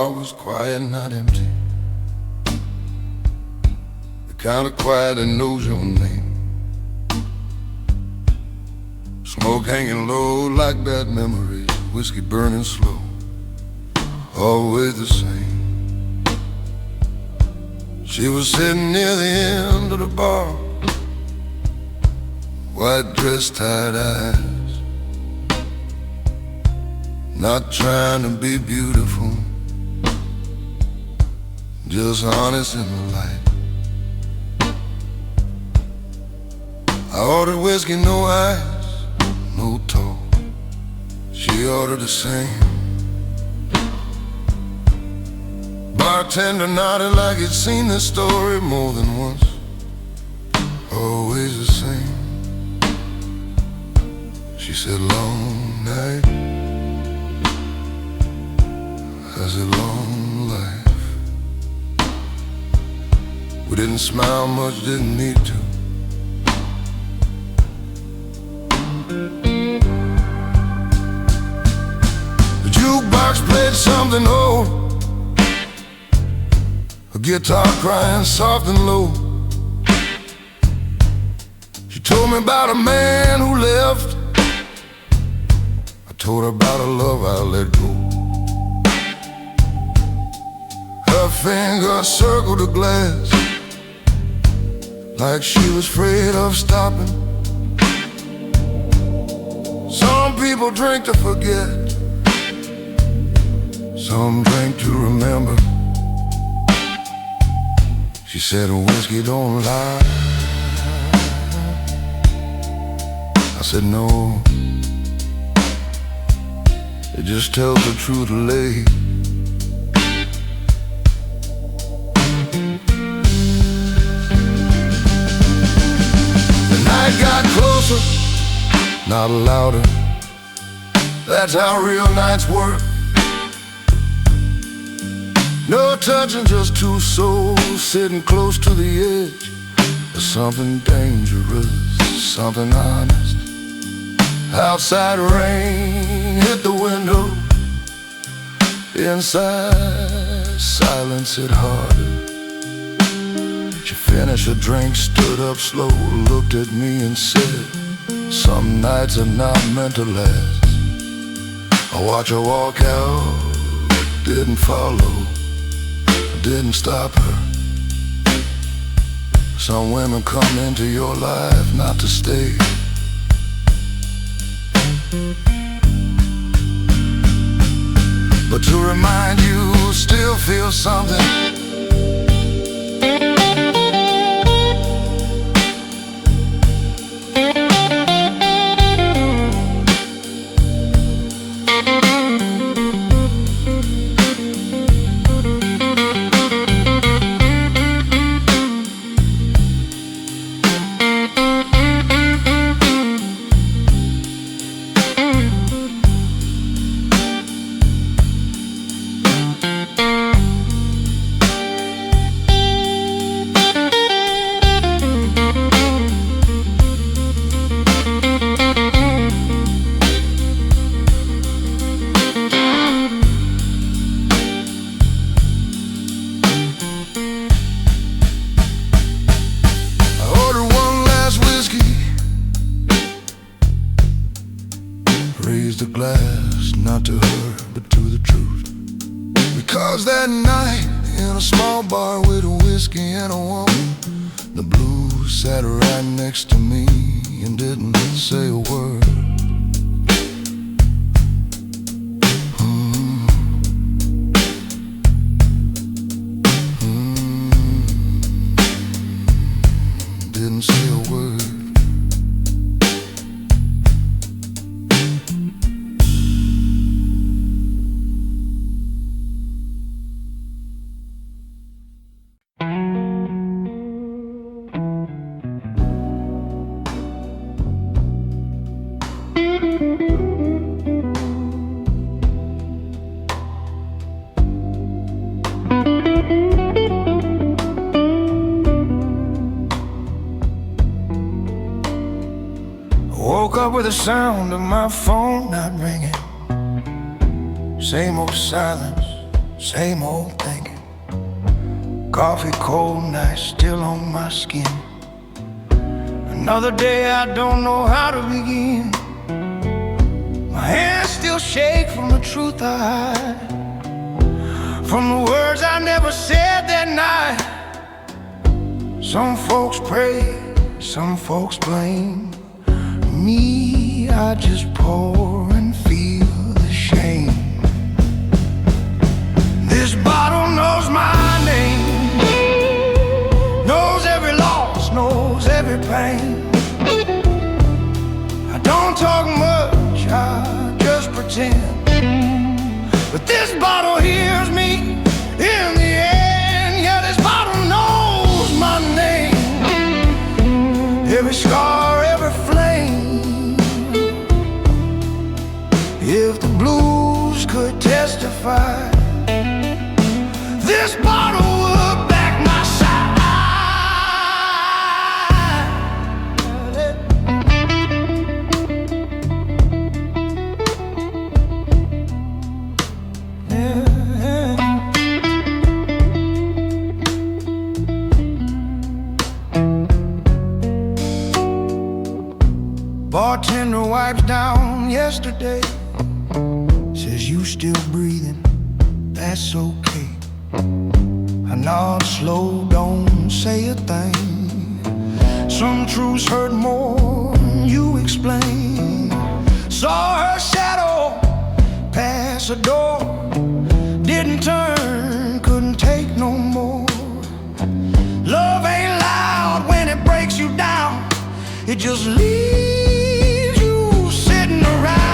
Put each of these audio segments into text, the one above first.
bar was quiet, not empty. The kind of quiet that knows your name. Smoke hanging low like bad memories, whiskey burning slow, always the same. She was sitting near the end of the bar, white dress, tired eyes, not trying to be beautiful, just honest in the light. I ordered whiskey, no ice, no talk. She ordered the same. Bartender nodded like he'd seen this story more than once. Always the same. She said, long night. I said, long life. We didn't smile much, didn't need to. The jukebox played something old, a guitar crying soft and low. She told me about a man who left. I told her about a love I let go. Her finger circled the glass like she was afraid of stopping. Some people drink to forget, some drink to remember. She said whiskey don't lie. I said no, it just tells the truth late. The night got closer, not louder. That's how real nights work. No touching, just two souls sitting close to the edge. There's something dangerous, something honest. Outside rain hit the window, inside silence hit harder. She finished her drink, stood up slow, looked at me and said, some nights are not meant to last. I watched her walk out, didn't follow, didn't stop her. Some women come into your life not to stay. But to remind you, still feel something. Raised a glass, not to her, but to the truth. Because that night, in a small bar with a whiskey and a woman, the blues sat right next to me and didn't say a word. Didn't say a word. Woke up with the sound of my phone not ringing. Same old silence, Same old thinking. Coffee cold night still on my skin. Another day I don't know how to begin. My hands still shake from the truth I hide, from the words I never said that night. Some folks pray, some folks blame. Me, I just pour and feel the shame. This bottle knows my name, knows every loss, knows every pain. I don't talk much, I just pretend, but this bottle hears me in the end. Yeah, this bottle knows my name, every scar, every flame. If the blues could testify, this bottle would back my side. Bartender wipes down yesterday, says you still breathing, that's okay. I nod slow, don't say a thing. Some truths hurt more than you explain. Saw her shadow pass a door, didn't turn, couldn't take no more. Love ain't loud when it breaks you down, it just leaves you sitting around.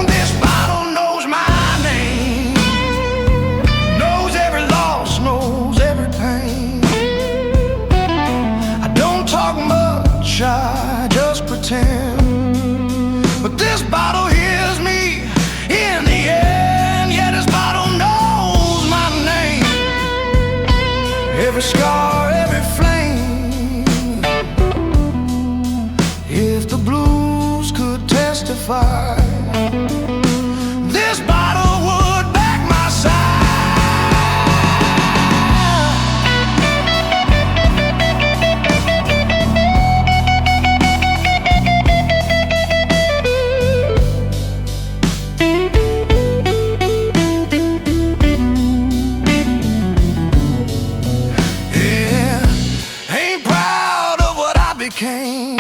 This bottle knows my name, knows every loss, knows every pain. I don't talk much, I just pretend, but this bottle hears me in the end. Yeah, this bottle knows my name, every scar, every flame. If the blues could testify, this bottle would back my side. Yeah, ain't proud of what I became,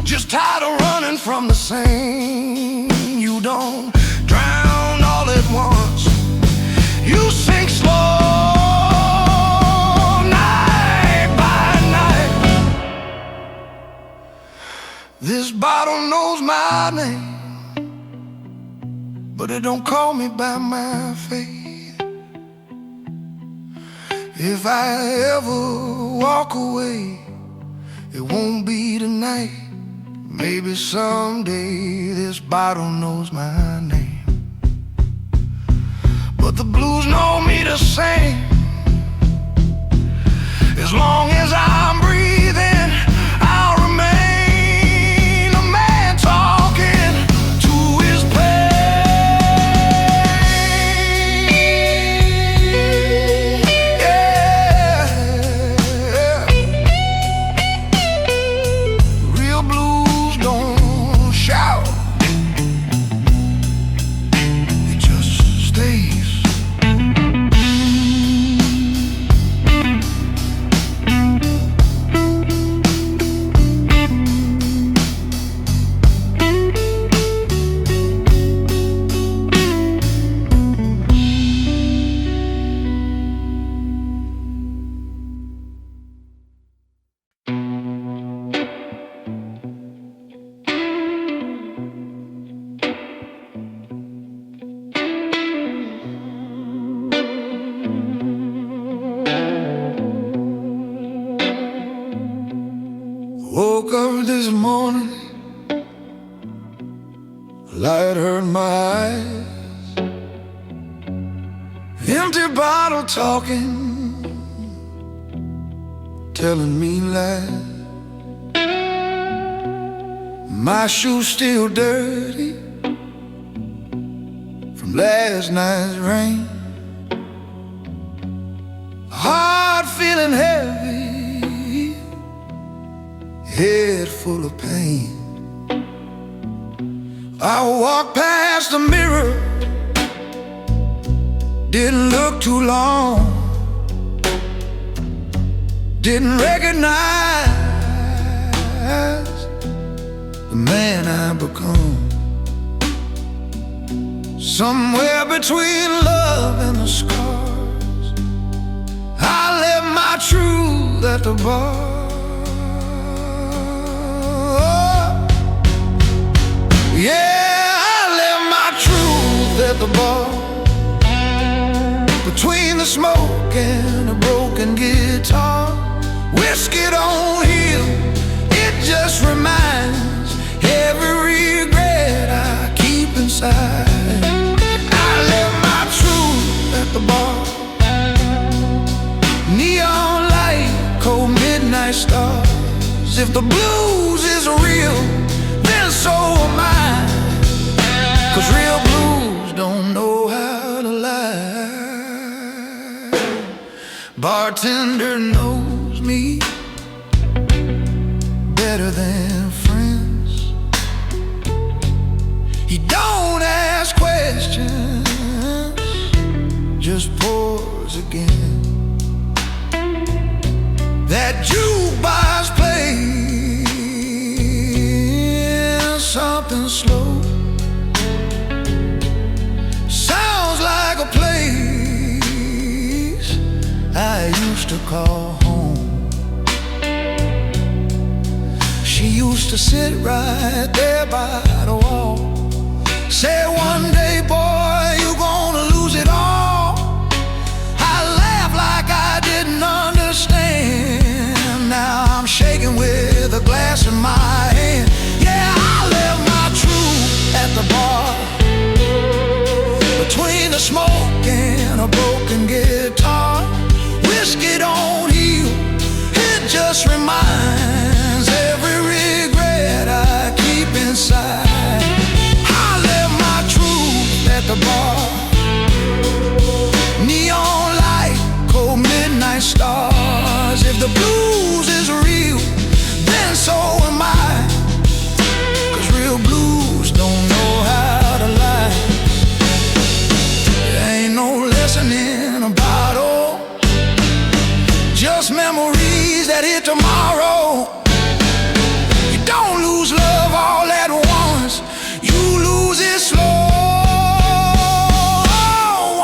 just tired of running from the same. You don't drown all at once, you sink slow, night by night. This bottle knows my name, but it don't call me by my fate. If I ever walk away, it won't be tonight. Maybe someday this bottle knows my name, but the blues know me the same. As long as I'm breathing, I'll remain a man talking to his pain. Yeah. Real blues don't shout, it just stays. Woke up this morning, light hurt my eyes. Empty bottle talking, telling me lies. My shoes still dirty from from last night's rain. Heart feeling heavy, head full of pain. I walked past the mirror, didn't look too long, didn't recognize the man I become. Somewhere between love and the scars, I left my truth at the bar. Yeah, I left my truth at the bar. Between the smoke and a broken guitar, whiskey don't heal, it just reminds every regret I keep inside. I left my truth at the bar. Neon light, cold midnight stars. If the blues is real, then so am I. 'Cause real blues don't know how to lie. Bartender knows me better than friends. He don't ask questions, just pours again. That jukebox plays something slow, sounds like a place I used to call home. She used to sit right there by the wall, say one day, boy, you gonna lose it all. I laughed like I didn't understand. Now I'm shaking with a glass in my hand. Yeah, I left my truth at the bar. Between the smoke and a broken guitar, whiskey don't heal, it just reminds every regret I keep inside. I left my truth at the bar. Neon light, cold midnight stars. If the blues is real, then so am I. 'Cause real blues don't know how to lie. There ain't no lesson in a bottle, just memories that hit tomorrow. You don't lose love all at once, you lose it slow.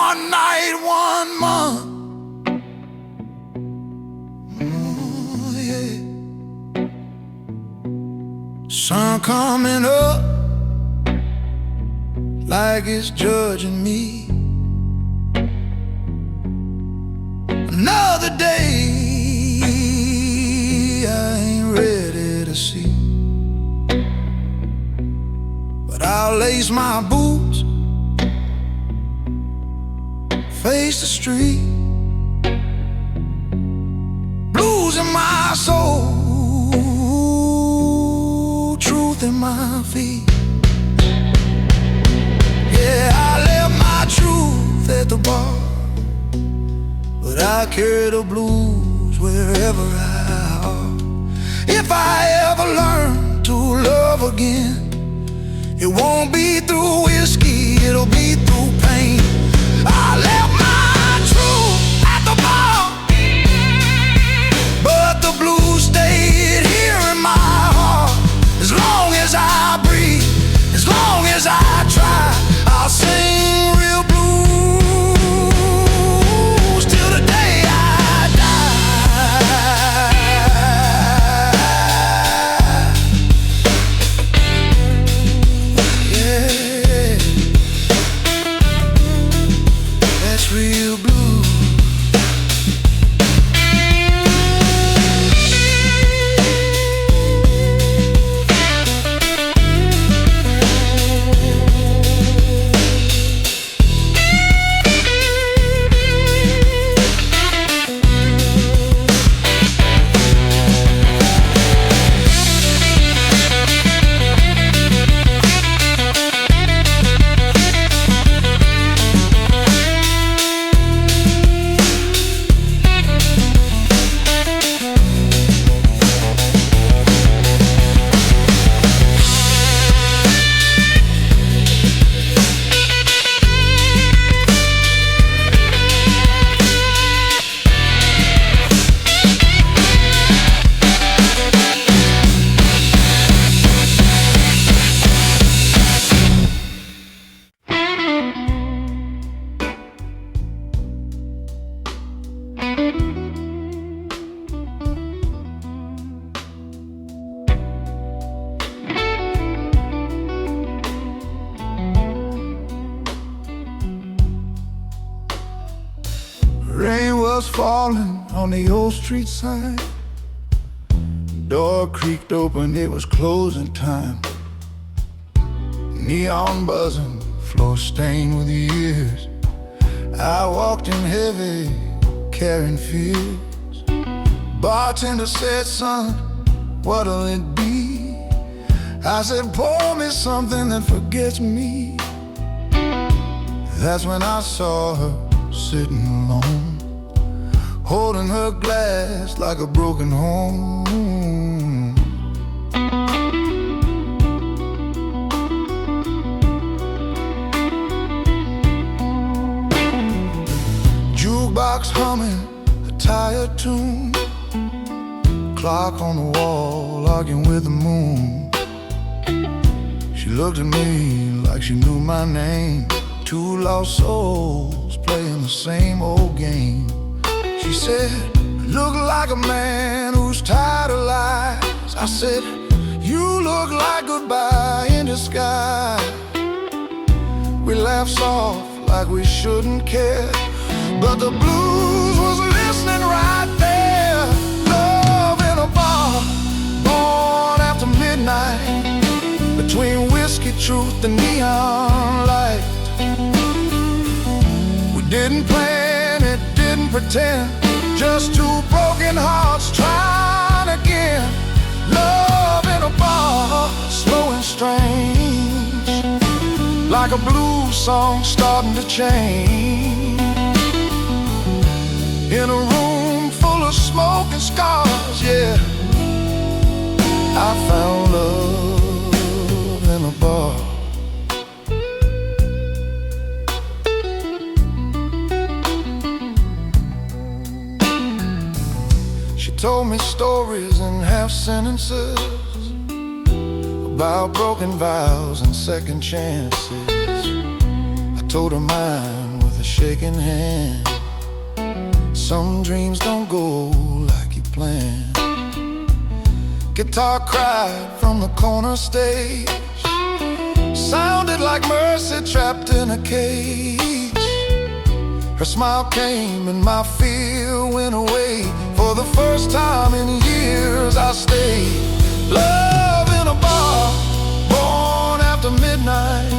One night, 1 month. Yeah. Sun coming up like it's judging me. Another day I ain't ready to see, but I'll lace my boots, face the street, blues in my soul, truth in my feet. Yeah, I left my truth at the bar, but I carry the blues wherever I are. If I ever learn to love again, it won't be through whiskey, it'll be through pain. I left my truth at the bar, but the blues stayed here in my heart. As long as I breathe, as long as I try, I'll sing real blues till the day I die. Yeah. Rain was falling on the old street sign. Door creaked open, it was closing time. Neon buzzing, floor stained with years. I walked in heavy, carrying fears. Bartender said, son, what'll it be? I said, pour me something that forgets me. That's when I saw her sitting alone, holding her glass like a broken home. Jukebox humming a tired tune, clock on the wall arguing with the moon. She looked at me like she knew my name. Two lost souls playing the same old game. She said, look like a man who's tired of lies. I said, you look like goodbye in disguise. We laughed soft like we shouldn't care, but the blues was listening right there. Love in a bar, born after midnight, between whiskey, truth, and neon light. We didn't plan it, didn't pretend, just two broken hearts trying again. Love in a bar, slow and strange, like a blues song starting to change. In a room full of smoke and scars, yeah, I found love in a bar. She told me stories in half sentences about broken vows and second chances. I told her mine with a shaking hand. Some dreams don't go like you planned. Guitar cried from the corner stage, sounded like mercy trapped in a cage. Her smile came and my fear went away. For the first time in years I stayed. Love in a bar, born after midnight,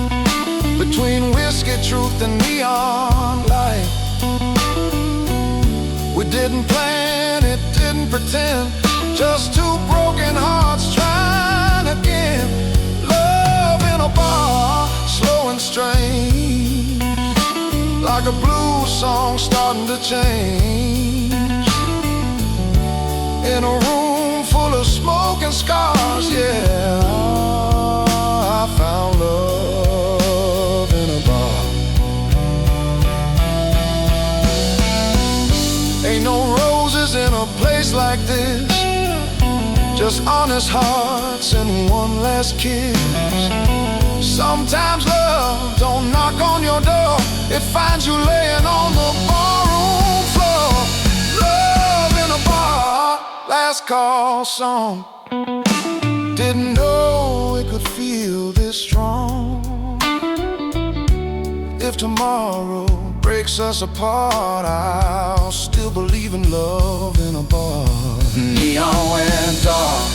between whiskey, truth, and neon light. We didn't plan it, didn't pretend, just two broken hearts trying again. Love in a bar, slow and strange, like a blues song starting to change. In a room full of smoke and scars, yeah, I found love in a bar. Ain't no roses in a place like this, just honest hearts and one last kiss. Sometimes love don't knock on your door, it finds you laying on the barroom floor. Love in a bar, last call song. Didn't know it could feel this strong. If tomorrow breaks us apart, I'll still believe in love in a bar. Neon went dark,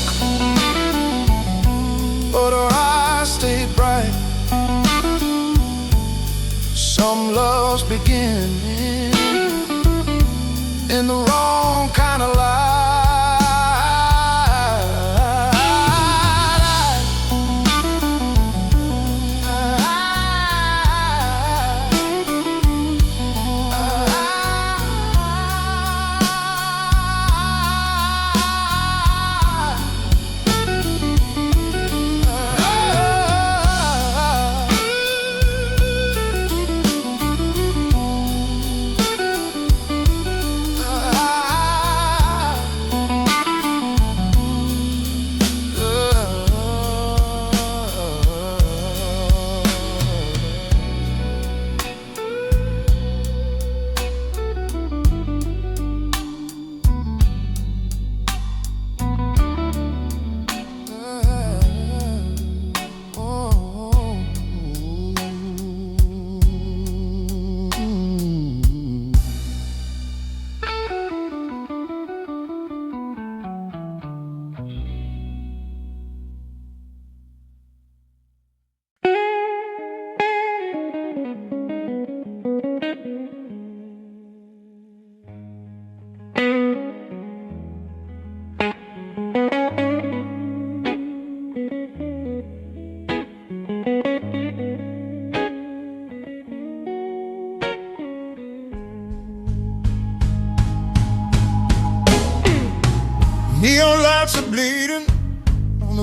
but her eyes stayed bright. Some loves begin in the wrong kind of light.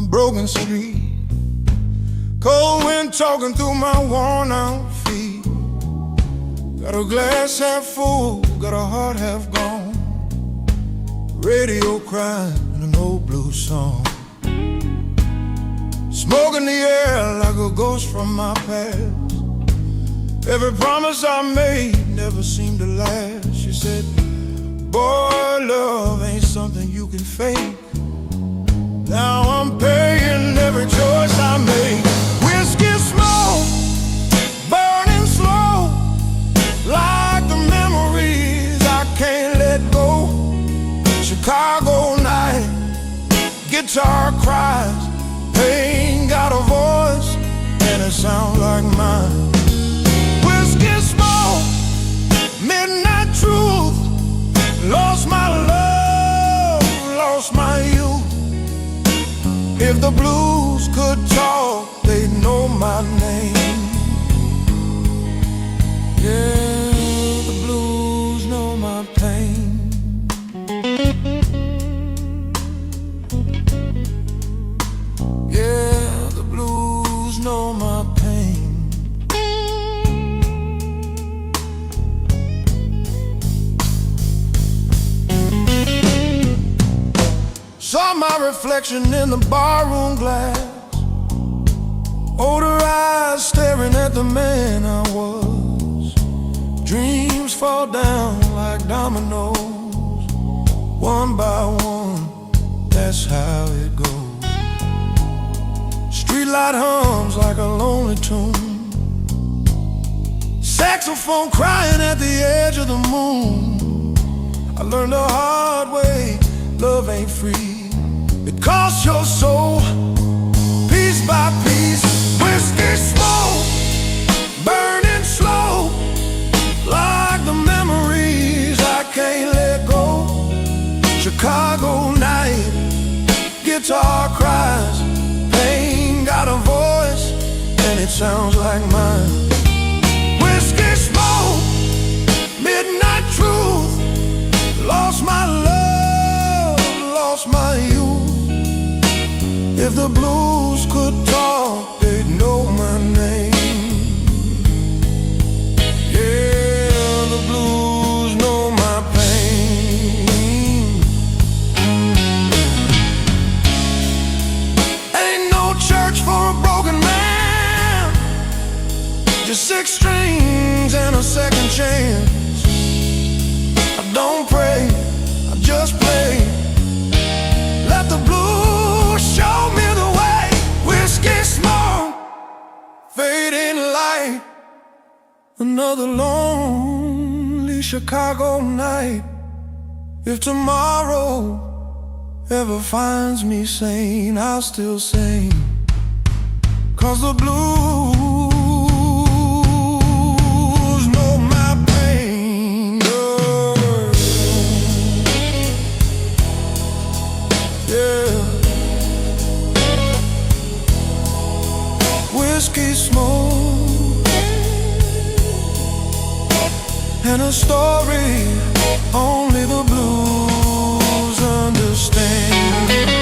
broken street. Cold wind talking through my worn out feet. Got a glass half full, got a heart half gone. Radio crying in an old blues song. Smoke in the air like a ghost from my past. Every promise I made never seemed to last. She said, boy, love ain't something you can fake. Now I'm paying every choice I make. Whiskey smoke, burning slow, like the memories I can't let go. Chicago night, guitar cries, pain got a voice, and it sounds like mine. Whiskey smoke, midnight truth, lost my love, lost my youth. If the blues could talk, they'd know my name. Yeah, the blues know my pain. Yeah, the blues know my pain. Saw my reflection in the barroom glass. Older eyes staring at the man I was. Dreams fall down like dominoes, one by one, that's how it goes. Streetlight hums like a lonely tune. Saxophone crying at the edge of the moon. I learned the hard way, love ain't free. It costs your soul, piece by piece. Whiskey smoke, burning slow, like the memories I can't let go. Chicago night, guitar cries, pain got a voice, and it sounds like mine. Whiskey smoke, midnight truth, lost my love, lost my youth. If the blues could talk, they'd know my name. Yeah, the blues know my pain. Ain't no church for a broken man, just 6 strings and a second chance. I don't pray, I just play. Let the blues show me the way. Whiskey smoke, fading light, another lonely Chicago night. If tomorrow ever finds me sane, I'll still sing, 'cause the blues know my pain. Oh, yeah. Whiskey smoke and a story only the blues understand.